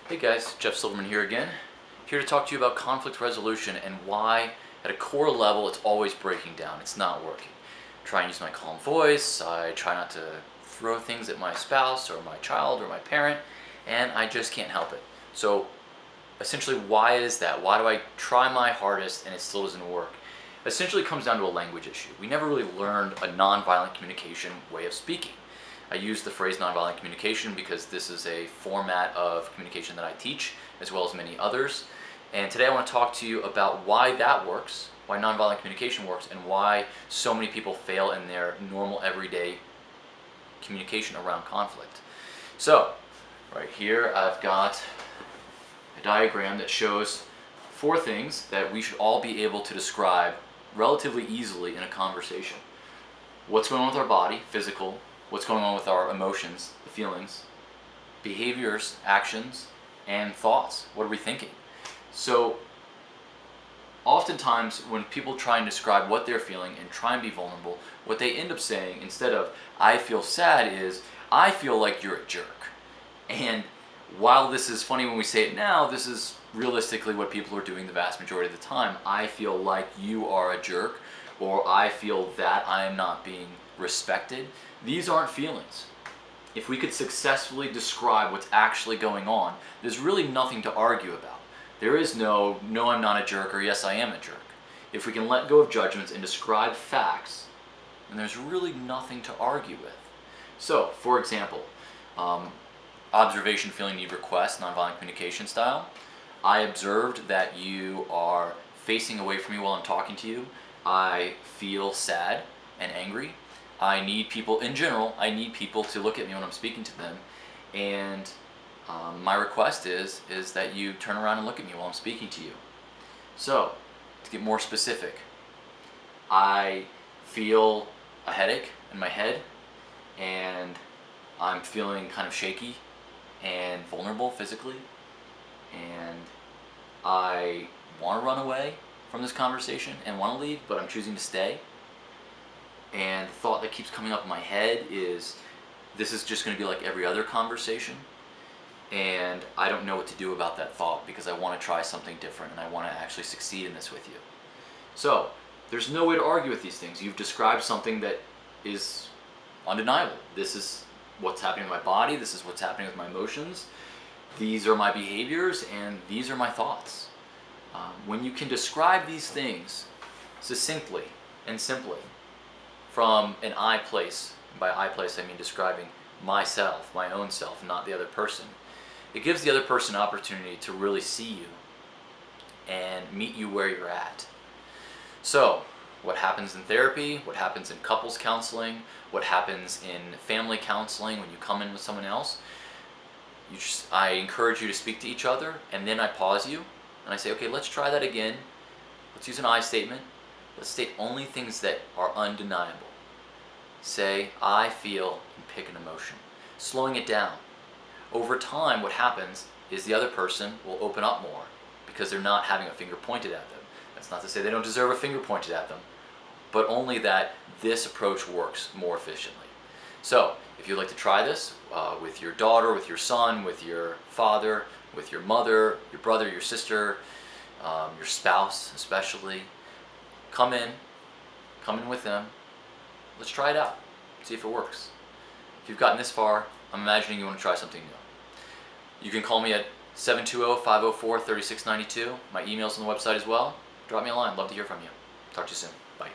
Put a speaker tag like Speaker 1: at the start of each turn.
Speaker 1: Hey guys, Jeff Silverman here again. Here to talk to you about conflict resolution and why at a core level it's always breaking down. It's not working. Try and use my calm voice. I try not to throw things at my spouse or my child or my parent, and I just can't help it. So essentially, why is that? Why do I try my hardest and it still doesn't work? Essentially, it comes down to a language issue. We never really learned a nonviolent communication way of speaking. I use the phrase nonviolent communication because this is a format of communication that I teach, as well as many others. And today I want to talk to you about why that works, why nonviolent communication works, and why so many people fail in their normal everyday communication around conflict. So, right here I've got a diagram that shows 4 things that we should all be able to describe relatively easily in a conversation. What's going on with our body, physical, what's going on with our emotions, the feelings, behaviors, actions, and thoughts. What are we thinking? So oftentimes when people try and describe what they're feeling and try and be vulnerable, what they end up saying instead of "I feel sad" is "I feel like you're a jerk." And while this is funny when we say it now, this is realistically what people are doing the vast majority of the time. I feel like you are a jerk, or I feel that I am not being respected. These aren't feelings. If we could successfully describe what's actually going on, there's really nothing to argue about. There is no I'm not a jerk, or yes, I am a jerk. If we can let go of judgments and describe facts, then there's really nothing to argue with. So, for example, observation, feeling, need, request, nonviolent communication style. I observed that you are facing away from me while I'm talking to you. I feel sad and angry. I need people, in general, I need people to look at me when I'm speaking to them. And my request is that you turn around and look at me while I'm speaking to you. So, to get more specific, I feel a headache in my head, and I'm feeling kind of shaky and vulnerable physically, and I want to run away from this conversation and want to leave, but I'm choosing to stay. And the thought that keeps coming up in my head is, this is just going to be like every other conversation, and I don't know what to do about that thought because I want to try something different and I want to actually succeed in this with you. So there's no way to argue with these things. You've described something that is undeniable. This is what's happening with my body, this is what's happening with my emotions, these are my behaviors, and these are my thoughts. When you can describe these things succinctly and simply from an I place, by I place I mean describing myself, my own self, not the other person, it gives the other person an opportunity to really see you and meet you where you're at. So, what happens in therapy, what happens in couples counseling, what happens in family counseling when you come in with someone else, I encourage you to speak to each other, and then I pause you and I say, okay, let's try that again. Let's use an I statement. Let's state only things that are undeniable. Say, I feel, and pick an emotion. Slowing it down. Over time, what happens is the other person will open up more because they're not having a finger pointed at them. That's not to say they don't deserve a finger pointed at them, but only that this approach works more efficiently. So, if you'd like to try this with your daughter, with your son, with your father, with your mother, your brother, your sister, your spouse especially, come in with them. Let's try it out, see if it works. If you've gotten this far, I'm imagining you want to try something new. You can call me at 720-504-3692. My email's on the website as well. Drop me a line, love to hear from you. Talk to you soon. Bye.